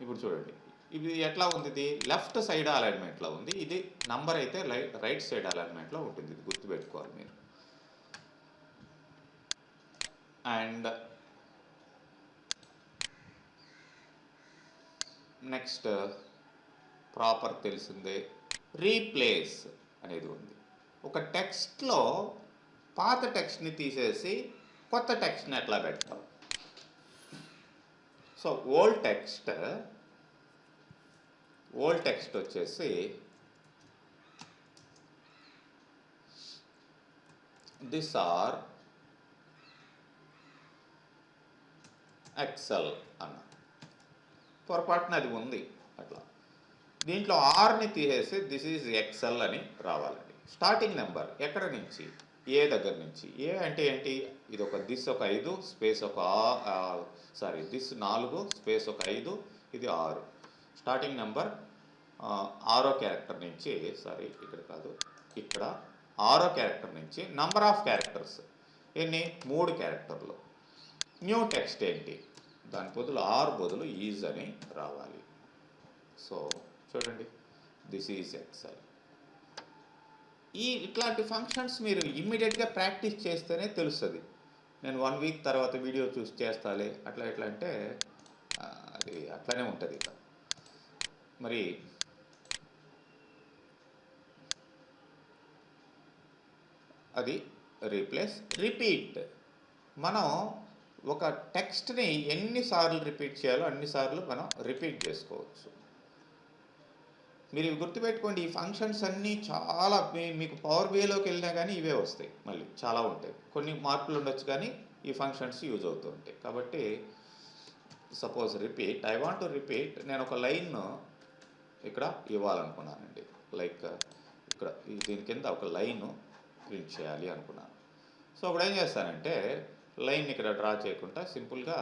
ఇప్పుడు చూడండి ఇది ఎట్లా ఉంది, ఇది లెఫ్ట్ సైడ్ అలైన్మెంట్లో ఉంది. ఇది నంబర్ అయితే రైట్ సైడ్ అలైన్మెంట్లో ఉంటుంది. ఇది గుర్తుపెట్టుకోవాలి మీరు. అండ్ నెక్స్ట్ ప్రాపర్ తెలిసిందే రీప్లేస్ అనేది ఉంది. ఒక టెక్స్ట్లో పాత టెక్స్ట్ని తీసేసి కొత్త టెక్స్ట్ని ఎట్లా పెడతాం. సో ఓల్డ్ టెక్స్ట్ వచ్చేసి దిస్ ఆర్ ఎక్సెల్ అన్న పొరపాటున అది ఉంది అట్లా. దీంట్లో ఆర్ని తీసేసి దిస్ ఈజ్ ఎక్సెల్ అని రావాలండి. స్టార్టింగ్ నెంబర్ ఎక్కడ నుంచి, ఏ దగ్గర నుంచి. ఏ అంటే ఏంటి, ఇది ఒక దిస్ ఒక 5 స్పేస్ ఒక దిస్ 4 స్పేస్ ఒక 5, ఇది 6. స్టార్టింగ్ నెంబర్ 6వ క్యారెక్టర్ నుంచి, ఇక్కడ కాదు, ఇక్కడ 6వ క్యారెక్టర్ నుంచి నంబర్ ఆఫ్ క్యారెక్టర్స్ ఎన్ని, 3 క్యారెక్టర్లు. న్యూ టెక్స్ట్ ఏంటి, దాని బదులు ఆర్ బదులు ఈజ్ అని రావాలి. సో చూడండి దిస్ ఈజ్ ఎక్సెల్. ఇట్లాంటి ఫంక్షన్స్ మీరు ఇమ్మీడియట్గా ప్రాక్టీస్ చేస్తేనే తెలుస్తుంది. నేను 1 వీక్ తర్వాత వీడియో చూసి చేస్తాలే అట్లా ఎట్లా అంటే అది అట్లానే ఉంటుంది. ఇక మరి అది రీప్లేస్. రిపీట్, మనం ఒక టెక్స్ట్ని ఎన్నిసార్లు రిపీట్ చేయాలో అన్నిసార్లు మనం రిపీట్ చేసుకోవచ్చు. మీరు ఇవి గుర్తుపెట్టుకోండి. ఈ ఫంక్షన్స్ అన్నీ చాలా మీకు పవర్ బిఐలోకి వెళ్ళినా కానీ ఇవే వస్తాయి. మళ్ళీ చాలా ఉంటాయి, కొన్ని మార్పులు ఉండొచ్చు కానీ ఈ ఫంక్షన్స్ యూజ్ అవుతూ ఉంటాయి. కాబట్టి suppose repeat, I want to repeat, నేను ఒక లైన్ ఇక్కడ ఇవ్వాలనుకున్నానండి. లైక్ ఇక్కడ దీని కింద ఒక లైన్ ప్రింట్ చేయాలి అనుకున్నాను. సో అప్పుడు ఏం చేస్తానంటే లైన్ ఇక్కడ డ్రా చేయకుండా సింపుల్గా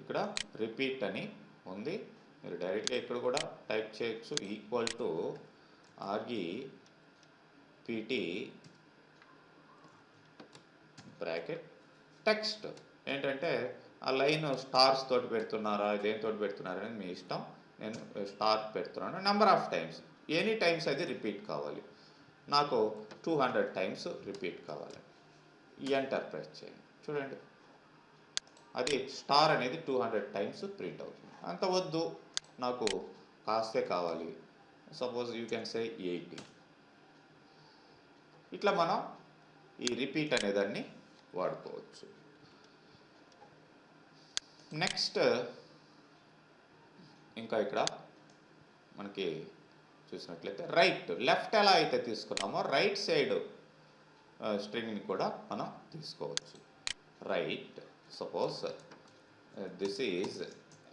ఇక్కడ రిపీట్ అని ఉంది. మీరు డైరెక్ట్గా ఇక్కడ కూడా టైప్ చేయొచ్చు. Equal to REPT bracket text. ఏంటంటే ఆ లైన్ స్టార్స్ తోటి పెడుతున్నారా, దేనితో పెడుతున్నారా అనేది మీ ఇష్టం. నేను స్టార్ పెడుతున్నాను. Number of times, any times అది రిపీట్ కావాలి. నాకు 200 టైమ్స్ రిపీట్ కావాలి. ఎంటర్ ప్రెస్ చేయండి. చూడండి అది స్టార్ అనేది 200 టైమ్స్ ప్రింట్ అవుతుంది. అంత వద్దు, నాకు కాస్తే కావాలి. Suppose you can say 80. ఇట్లా మనం ఈ రిపీట్ అనేదాన్ని వాడుకోవచ్చు. నెక్స్ట్ ఇంకా ఇక్కడ మనకి చూసినట్లయితే రైట్, లెఫ్ట్ ఎలా అయితే తీసుకున్నామో రైట్ సైడ్ స్ట్రింగ్ని కూడా మనం తీసుకోవచ్చు. Right, suppose this is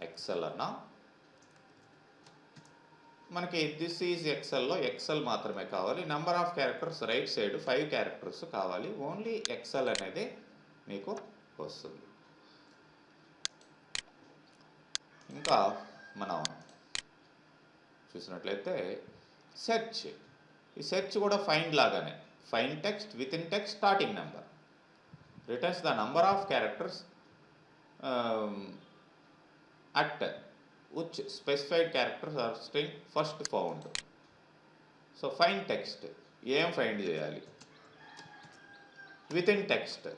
Excel అన్న, మనకి దిస్ ఈజ్ ఎక్సెల్లో ఎక్సెల్ మాత్రమే కావాలి. Number of characters right side 5 characters కావాలి. ఓన్లీ ఎక్సెల్ అనేది మీకు వస్తుంది. ఇంకా మనం చూసినట్లయితే సెర్చ్. ఈ సెర్చ్ కూడా ఫైండ్ లాగానే. Find text within text starting number returns the number of characters at which specified characters are string first found. So find text ఏం ఫైండ్ చేయాలి? Within text.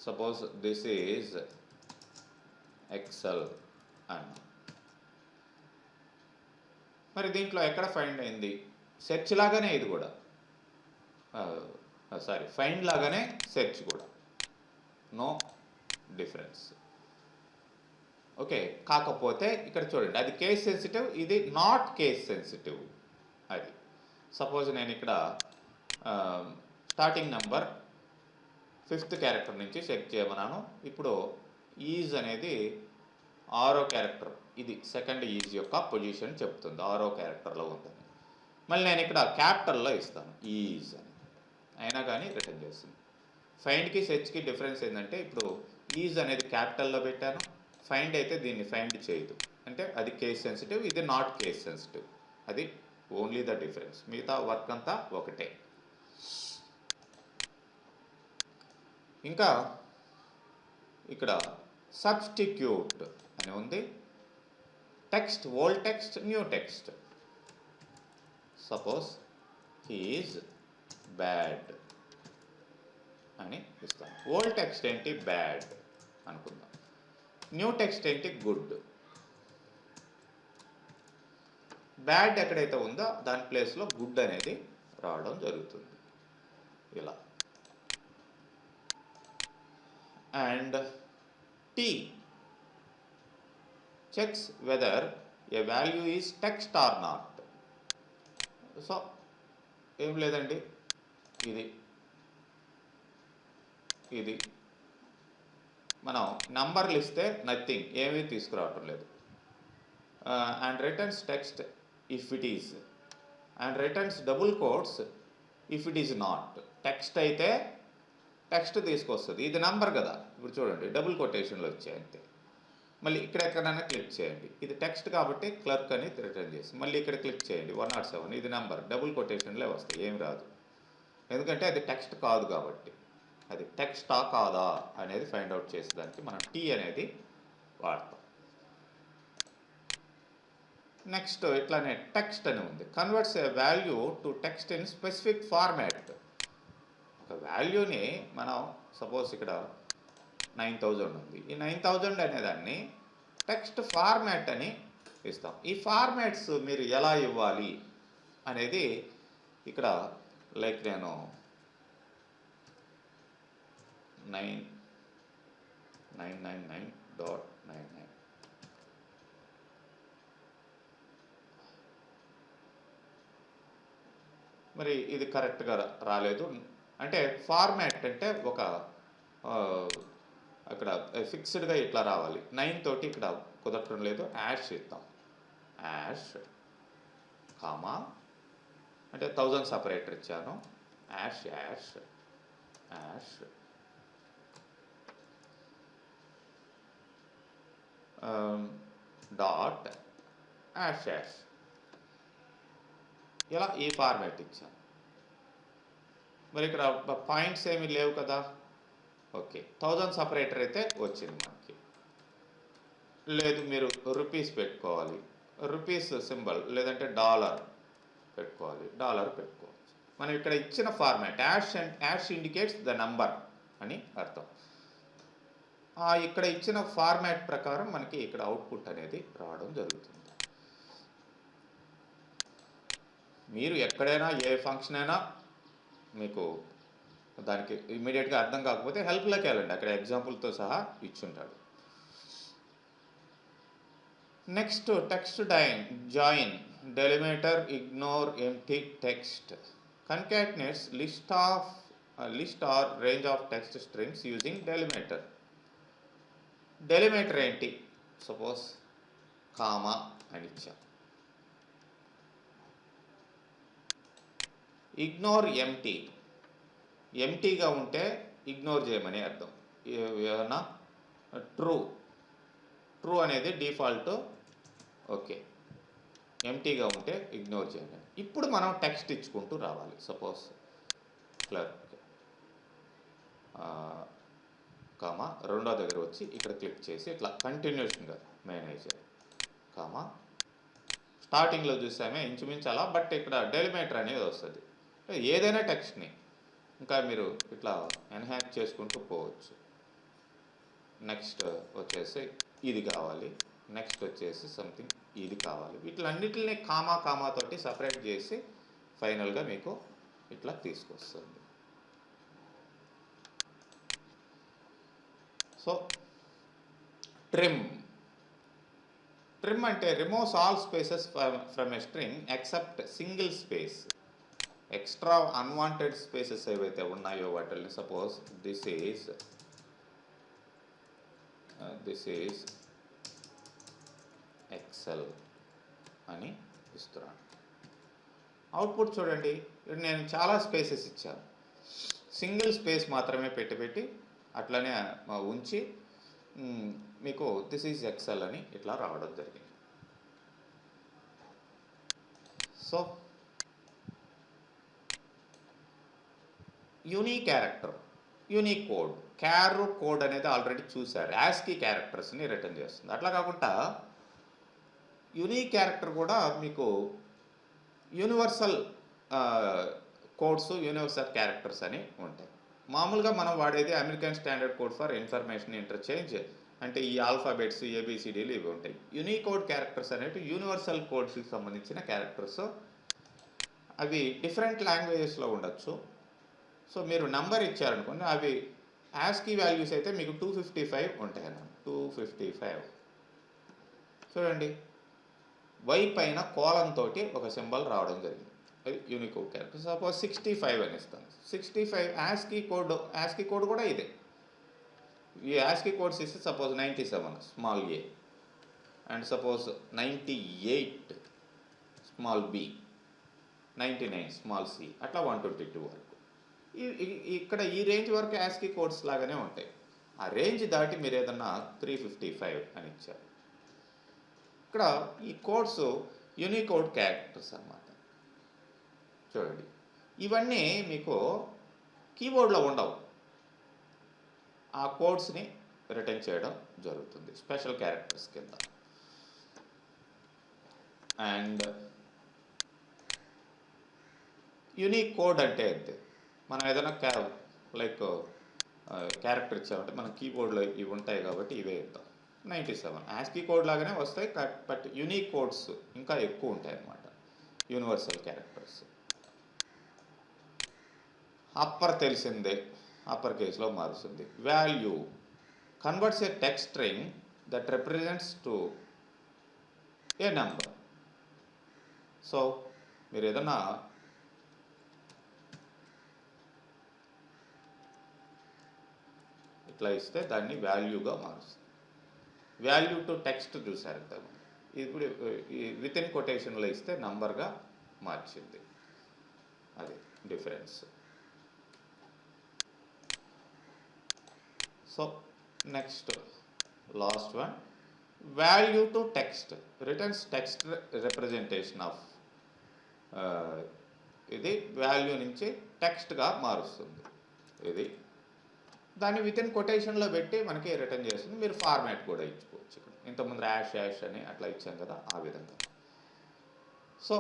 Suppose this is Excel and మరి దీంట్లో ఎక్కడ find అయింది? Search లాగానే ఇది కూడా, sorry find లాగానే సెర్చ్ కూడా, నో డిఫరెన్స్. ఓకే, కాకపోతే ఇక్కడ చూడండి అది కేస్ సెన్సిటివ్, ఇది నాట్ కేస్ సెన్సిటివ్. అది సపోజ్ నేను ఇక్కడ స్టార్టింగ్ నెంబర్ 5th క్యారెక్టర్ నుంచి చెక్ చేయమన్నాను. ఇప్పుడు ఈజ్ అనేది 6వ క్యారెక్టర్, ఇది సెకండ్ ఈజ్ యొక్క పొజిషన్ చెప్తుంది, 6వ క్యారెక్టర్లో ఉందని. మళ్ళీ నేను ఇక్కడ క్యాపిటల్లో ఇస్తాను ఈజ్ అని, అయినా కానీ రిటర్న్ చేస్తుంది. ఫైండ్కి సెర్చ్కి డిఫరెన్స్ ఏంటంటే ఇప్పుడు ఈజ్ అనేది క్యాపిటల్లో పెట్టాను, ఫైండ్ అయితే దీన్ని ఫైండ్ చేయదు, అంటే అది కేస్ సెన్సిటివ్, ఇది నాట్ కేస్ సెన్సిటివ్. అది ఓన్లీ ద డిఫరెన్స్, మిగతా వర్క్ అంతా ఒకటే. ఇంకా ఇక్కడ సబ్స్టిట్యూట్ అని ఉంది. Text, old text, new text. Suppose he is bad అని ఇస్తాం. ఓల్డ్ టెక్స్ట్ ఏంటి? బ్యాడ్ అనుకుందాం. న్యూ టెక్స్ట్ ఏంటి? గుడ్. బ్యాడ్ ఎక్కడైతే ఉందో దాని ప్లేస్లో గుడ్ అనేది రావడం జరుగుతుంది ఇలా. And T checks whether a value is text or not. So ఏం లేదండి, ఇది మనం నంబర్లు ఇస్తే నథింగ్, ఏమీ తీసుకురావటం లేదు. And returns text if it is, and returns double quotes if it is not. Text అయితే టెక్స్ట్ తీసుకొస్తుంది, ఇది నంబర్ కదా. ఇప్పుడు చూడండి డబుల్ కొటేషన్లు వచ్చాయి అంతే. మళ్ళీ ఇక్కడ ఎక్కడైనా క్లిక్ చేయండి, ఇది టెక్స్ట్ కాబట్టి క్లర్క్ అని రిటర్న్ చేసి మళ్ళీ ఇక్కడ క్లిక్ చేయండి 107, ఇది నెంబర్, డబుల్ కొటేషన్లే వస్తాయి, ఏం రాదు. ఎందుకంటే అది టెక్స్ట్ కాదు కాబట్టి. అది టెక్స్టా కాదా అనేది ఫైండ్ అవుట్ చేసేదానికి మనం టీ అనేది వాడతాం. నెక్స్ట్ ఇట్లానే టెక్స్ట్ అని ఉంది. Converts A value to text in specific format. ఒక వాల్యూని మనం సపోజ్ ఇక్కడ 9000 ఉంది, ఈ 9000 అనేదాన్ని టెక్స్ట్ ఫార్మాట్ అని ఇస్తాం. ఈ ఫార్మాట్స్ మీరు ఎలా ఇవ్వాలి అనేది ఇక్కడ లైక్ నేను 999.99 మరి ఇది కరెక్ట్గా రాలేదు. అంటే ఫార్మాట్ అంటే ఒక అక్కడ ఫిక్స్డ్గా ఇట్లా రావాలి. 9 తోటి ఇక్కడ కుదరటం లేదు, యాష్ ఇద్దాం. యాష్ కామా అంటే 1000 సపరేటర్ ఇచ్చాను. Hash hash hash dot hash hash, ఇలా ఈ ఫార్మాట్ ఇచ్చాను. మరి ఇక్కడ పాయింట్స్ ఏమీ లేవు కదా. ఓకే, 1000 సపరేటర్ అయితే వచ్చింది మనకి. లేదు మీరు రూపీస్ పెట్టుకోవాలి, రూపీస్ సింబల్, లేదంటే డాలర్ పెట్టుకోవాలి, డాలర్ పెట్టుకోవచ్చు. మనం ఇక్కడ ఇచ్చిన format hash indicates the number అని అర్థం. ఇక్కడ ఇచ్చిన ఫార్మాట్ ప్రకారం మనకి ఇక్కడ అవుట్పుట్ అనేది రావడం జరుగుతుంది. మీరు ఎక్కడైనా ఏ ఫంక్షన్ అయినా మీకు దానికి ఇమ్మీడియట్గా అర్థం కాకపోతే హెల్ప్లోకి వెళ్ళండి, అక్కడ ఎగ్జాంపుల్తో సహా ఇచ్చుంటాడు. Next text join delimiter ignore empty text concatenates list or range of text strings using delimiter. Delimiter ఏంటి? సపోజ్ కామా అని ఇచ్చాం. Ignore empty. ఎంటీగా ఉంటే ఇగ్నోర్ చేయమని అర్థం. ఏమన్నా ట్రూ. ట్రూ అనేది డిఫాల్ట్. ఓకే, ఎంటీగా ఉంటే ఇగ్నోర్ చేయండి. ఇప్పుడు మనం టెక్స్ట్ ఇచ్చుకుంటూ రావాలి. సపోజ్ క్లర్క్ కామా రెండో దగ్గర వచ్చి ఇక్కడ క్లిక్ చేసి ఇట్లా కంటిన్యూషన్గా మేనేజర్ కామా స్టార్టింగ్లో చూసామే ఇంచుమించు అలా, బట్ ఇక్కడ డెలిమేటర్ అనేది వస్తుంది. ఏదైనా టెక్స్ట్ని ఇంకా మీరు ఇట్లా ఎన్హాన్స్ చేసుకుంటూ పోవచ్చు. నెక్స్ట్ వచ్చేసి ఇది కావాలి, నెక్స్ట్ వచ్చేసి సంథింగ్ ఇది కావాలి. వీటిలన్నిటిని కామా కామాతోటి సపరేట్ చేసి ఫైనల్గా మీకు ఇట్లా తీసుకొస్తుంది. So trim. ట్రిమ్ అంటే removes all spaces from a string except single space. Extra unwanted spaces ఏవైతే ఉన్నాయో వాటిని, సపోజ్ దిస్ ఈజ్ ఎక్సెల్ అని ఇస్తున్నాను. అవుట్పుట్ చూడండి, నేను చాలా స్పేసెస్ ఇచ్చాను. సింగిల్ స్పేస్ మాత్రమే పెట్టి అట్లనే ఉంచి మీకు దిస్ ఈజ్ ఎక్సెల్ అని ఇట్లా రావడం జరిగింది. So unique character, unique code. Code అనేది ఆల్రెడీ చూశారు, యాస్కీ క్యారెక్టర్స్ని రిటర్న్ చేస్తుంది. అట్లా కాకుండా యూనిక్ క్యారెక్టర్ కూడా మీకు యూనివర్సల్ కోడ్స్, యూనివర్సల్ క్యారెక్టర్స్ అని ఉంటాయి. మామూలుగా మనం వాడేది American standard code for information interchange, అంటే ఈ ఆల్ఫాబెట్స్ ఏబిసిడీలు ఇవి ఉంటాయి. యూనికోడ్ క్యారెక్టర్స్ అనేవి యూనివర్సల్ కోడ్స్కి సంబంధించిన క్యారెక్టర్స్. అవి డిఫరెంట్ లాంగ్వేజెస్లో ఉండొచ్చు. సో మీరు నంబర్ ఇచ్చారనుకోండి, అవి యాస్కీ వాల్యూస్ అయితే మీకు 255 ఉంటాయి అన్నమాట. 255 చూడండి, వై పైన కోలం తోటి ఒక సింబల్ రావడం జరిగింది. అది యూనికోడ్ క్యారెక్టర్. సపోజ్ 65 అని ఇస్తాను. 65 యాస్కీ కోడ్ కూడా ఇదే. ఈ యాస్కీ కోడ్స్ ఇస్తే suppose 97 small A, and suppose 98 small B, 99 small C, అట్లా 122 వరకు. ఇక్కడ ఈ రేంజ్ వరకు యాస్కీ కోడ్స్ లాగానే ఉంటాయి. ఆ రేంజ్ దాటి మీరు ఏదన్నా 355 అని ఇచ్చారు. ఇక్కడ ఈ కోడ్స్ యూనికోడ్ క్యారెక్టర్స్ అన్నమాట. చూడండి, ఇవన్నీ మీకు కీబోర్డ్లో ఉండవు. ఆ కోడ్స్ని రిటర్న్ చేయడం జరుగుతుంది స్పెషల్ క్యారెక్టర్స్ కింద. అండ్ యూనిక్ కోడ్ అంటే అంతే. మనం ఏదైనా లైక్ క్యారెక్టర్ ఇచ్చామంటే మన కీబోర్డ్లో ఇవి ఉంటాయి కాబట్టి ఇవే ఇద్దాం. 97 యాస్కీ కోడ్ లాగానే వస్తాయి, బట్ యూనిక్ కోడ్స్ ఇంకా ఎక్కువ ఉంటాయి అన్నమాట, యూనివర్సల్ క్యారెక్టర్స్. అప్పర్ తెలిసిందే, అప్పర్ కేసులో మారుస్తుంది. Value converts A text string that represents to A number. So మీరు ఏదన్నా ఇట్లా ఇస్తే దాన్ని వాల్యూగా మారుస్తుంది. వాల్యూ టు టెక్స్ట్ చూసారు కదా, ఇప్పుడు విత్ ఇన్ కొటేషన్లో ఇస్తే నంబర్గా మార్చింది. అది difference. So next last one, value to text returns text representation of. ఇది వాల్యూ నుంచి టెక్స్ట్గా మారుస్తుంది. ఇది దాన్ని విత్ ఇన్ కొటేషన్లో పెట్టి మనకి రిటర్న్ చేస్తుంది. మీరు ఫార్మాట్ కూడా ఇచ్చుకోవచ్చు. ఇక్కడ ఇంతకుముందు యాష్ అని అట్లా ఇచ్చాం కదా, ఆ విధంగా. సో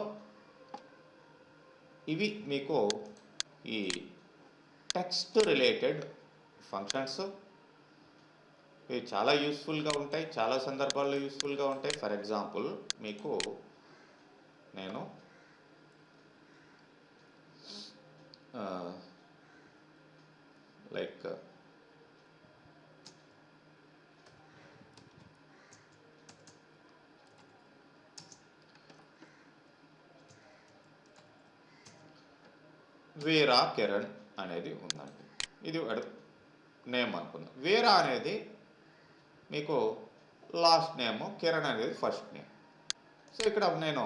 ఇవి మీకు ఈ టెక్స్ట్ రిలేటెడ్ ఫంక్షన్స్. ఇవి చాలా యూస్ఫుల్గా ఉంటాయి, చాలా సందర్భాల్లో యూస్ఫుల్గా ఉంటాయి. ఫర్ ఎగ్జాంపుల్ మీకు నేను లైక్ వీరా కిరణ్ అనేది ఉందండి. ఇది నేమ్ అనుకుందాం. వీరా అనేది మీకు లాస్ట్ నేమ్, కిరణ్ అనేది ఫస్ట్ నేమ్. సో ఇక్కడ నేను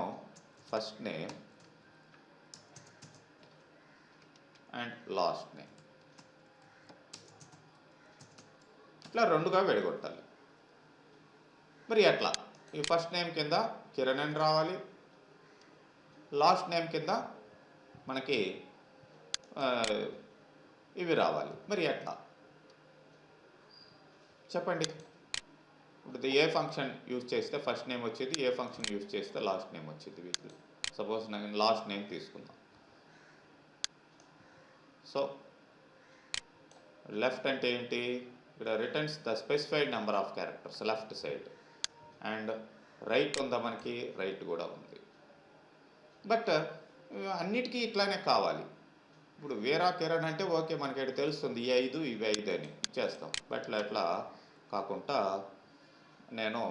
first name and last name. ఇట్లా రెండుగా విడగొట్టాలి. మరి ఎట్లా? ఈ ఫస్ట్ నేమ్ కింద కిరణ్ అని రావాలి, లాస్ట్ నేమ్ కింద మనకి ఇవి రావాలి. మరి ఎట్లా చెప్పండి? ఇప్పుడు ఏ ఫంక్షన్ యూజ్ చేస్తే ఫస్ట్ నేమ్ వచ్చేది, ఏ ఫంక్షన్ యూజ్ చేస్తే లాస్ట్ నేమ్ వచ్చేది? వీటిలో సపోజ్ నేను లాస్ట్ నేమ్ తీసుకుందాం. సో లెఫ్ట్ అంటే ఏంటి? ఇక్కడ returns the specified number of characters left side, and right ఉందా మనకి? రైట్ కూడా ఉంది. బట్ అన్నిటికీ ఇట్లానే కావాలి. ఇప్పుడు వేరా కిరణ్ అంటే ఓకే, మనకి ఇక్కడ తెలుస్తుంది ఈ 5 ఇవి 5 అని ఇచ్చేస్తాం. బట్ అట్లా కాకుండా నేను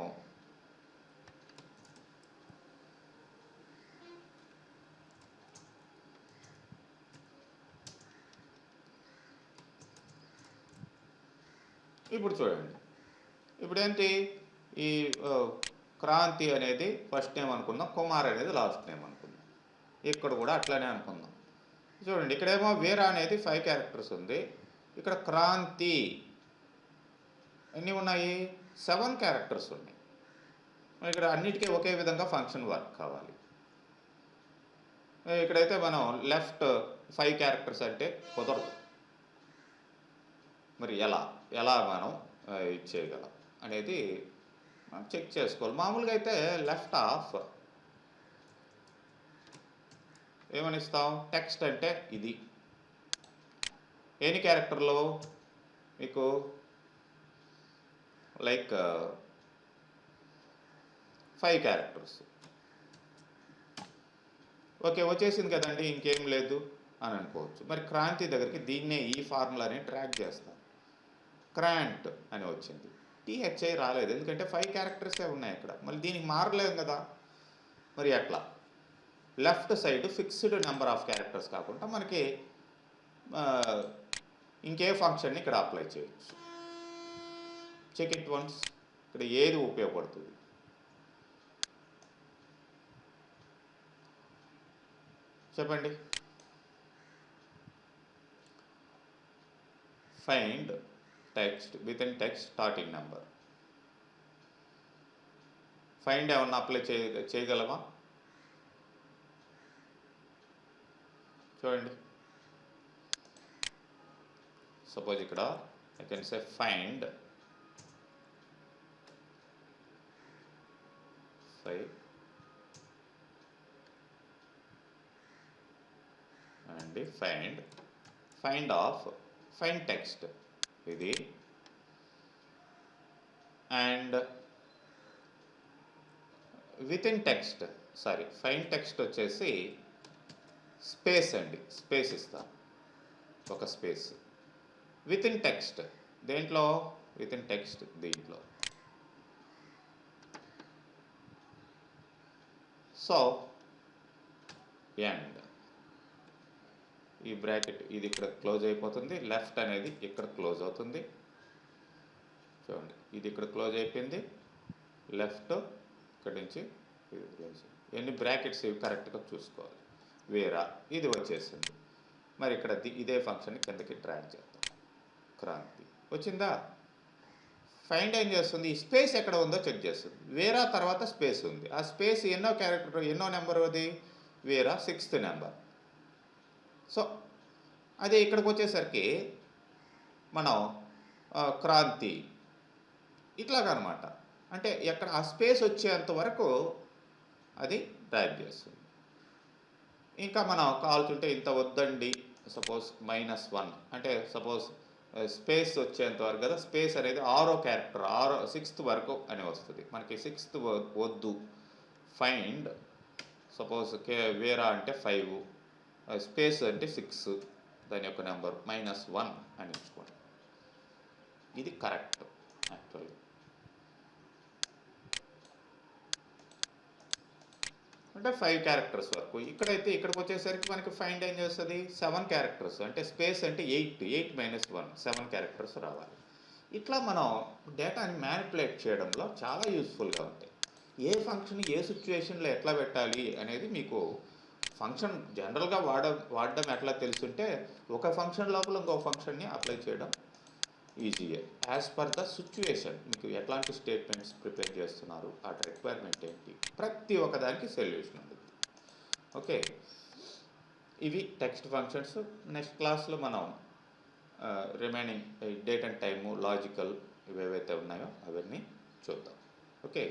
ఇప్పుడు చూడండి, ఇప్పుడు ఏంటి? ఈ క్రాంతి అనేది ఫస్ట్ నేమ్ అనుకుందాం, కుమార్ అనేది లాస్ట్ నేమ్ అనుకుందాం. ఇక్కడ కూడా అట్లానే అనుకుందాం. చూడండి, ఇక్కడేమో వీరా అనేది 5 క్యారెక్టర్స్ ఉంది, ఇక్కడ క్రాంతి ఎన్ని ఉన్నాయి? 7 క్యారెక్టర్స్ ఉన్నాయి. ఇక్కడ అన్నిటికీ ఒకే విధంగా ఫంక్షన్ వర్క్ కావాలి. ఇక్కడైతే మనం లెఫ్ట్ 5 క్యారెక్టర్స్ అంటే కుదరదు. మరి ఎలా మనం చేయగలం అనేది మనం చెక్ చేసుకోవాలి. మామూలుగా అయితే లెఫ్ట్ ఆఫ్ ఏమని ఇస్తాం? టెక్స్ట్ అంటే ఇది ఎన్ని క్యారెక్టర్లో మీకు లైక్ 5 క్యారెక్టర్స్. ఓకే, వచ్చేసింది కదండి, ఇంకేం లేదు అని అనుకోవచ్చు. మరి క్రాంతి దగ్గరికి దీన్నే ఈ ఫార్ములాని ట్రాక్ చేస్తాం. క్రాంట్ అని వచ్చింది, టీహెచ్ఐ రాలేదు, ఎందుకంటే 5 క్యారెక్టర్సే ఉన్నాయి ఇక్కడ. మళ్ళీ దీనికి మారలేదు కదా. మరి అట్లా left side fixed number of characters కాకుండా మనకి ఇంకే ఫంక్షన్ని ఇక్కడ అప్లై చేయొచ్చు. Check it once. ఇక్కడ ఏది ఉపయోగపడుతుంది? చెప్పండి. Find text within text starting number. Find ఏమన్నా అప్లై చేయగలమా? చూడండి, సపోజ్ ఇక్కడ I can say find 5 and find of find text ఇది, and within text find text వచ్చేసి స్పేస్ అండి, స్పేస్ ఇస్తాం, ఒక స్పేస్. విత్ ఇన్ టెక్స్ట్ దేంట్లో? విత్ ఇన్ టెక్స్ట్ దీంట్లో. సో ఎండ్, ఈ బ్రాకెట్ ఇది ఇక్కడ క్లోజ్ అయిపోతుంది, లెఫ్ట్ అనేది ఇక్కడ క్లోజ్ అవుతుంది. చూడండి, ఇది ఇక్కడ క్లోజ్ అయిపోయింది, లెఫ్ట్ ఇక్కడ నుంచి ఇది క్లోజ్. ఎన్ని బ్రాకెట్స్ ఇవి కరెక్ట్గా చూసుకోవాలి. వేరా ఇది వచ్చేసింది. మరి ఇక్కడ ఇదే ఫంక్షన్ కిందకి డ్రాగ్ చేద్దాం. క్రాంతి వచ్చిందా? ఫైండ్ ఏం చేస్తుంది? ఈ స్పేస్ ఎక్కడ ఉందో చెక్ చేస్తుంది. వేరా తర్వాత స్పేస్ ఉంది, ఆ స్పేస్ ఎన్నో క్యారెక్టర్, ఎన్నో నెంబర్ అది? వేరా 6th నెంబర్. సో అదే ఇక్కడికి వచ్చేసరికి మనం క్రాంతి ఇట్లాగనమాట. అంటే ఎక్కడ ఆ స్పేస్ వచ్చేంత వరకు అది డ్రాగ్ చేస్తుంది. ఇంకా మనం కావాల్సింటే ఇంత వద్దండి, సపోజ్ -1 అంటే సపోజ్ స్పేస్ వచ్చేంత వరకు కదా. స్పేస్ అనేది 6వ క్యారెక్టర్, 6th వరకు అని వస్తుంది మనకి. 6th వద్దు. ఫైండ్ సపోజ్ వేరా అంటే 5, స్పేస్ అంటే 6, దాని యొక్క నెంబర్ -1 అని ఇచ్చుకోండి. ఇది కరెక్ట్ యాక్చువల్గా. అంటే 5 క్యారెక్టర్స్ వరకు. ఇక్కడైతే ఇక్కడికి వచ్చేసరికి మనకి ఫైండ్ ఏం చేస్తుంది? 7 క్యారెక్టర్స్. అంటే స్పేస్ అంటే 8 -1 7 క్యారెక్టర్స్ రావాలి. ఇట్లా మనం డేటాని మ్యానిపులేట్ చేయడంలో చాలా యూస్ఫుల్గా ఉంటాయి. ఏ ఫంక్షన్ ఏ సిచ్యువేషన్లో ఎట్లా పెట్టాలి అనేది మీకు ఫంక్షన్ జనరల్గా వాడడం ఎట్లా తెలుసుంటే ఒక ఫంక్షన్ లోపల ఇంకో ఫంక్షన్ని అప్లై చేయడం ఈజీయే. యాజ్ పర్ ద సిచ్యువేషన్ మీకు ఎట్లాంటి స్టేట్మెంట్స్ ప్రిపేర్ చేస్తున్నారు, ఆ రిక్వైర్మెంట్ ఏంటి, ప్రతి ఒక్కదానికి సొల్యూషన్ ఉంటుంది. ఓకే, ఇవి టెక్స్ట్ ఫంక్షన్స్. నెక్స్ట్ క్లాస్లో మనం remaining date and time, logical ఇవేవైతే ఉన్నాయో అవన్నీ చూద్దాం. ఓకే.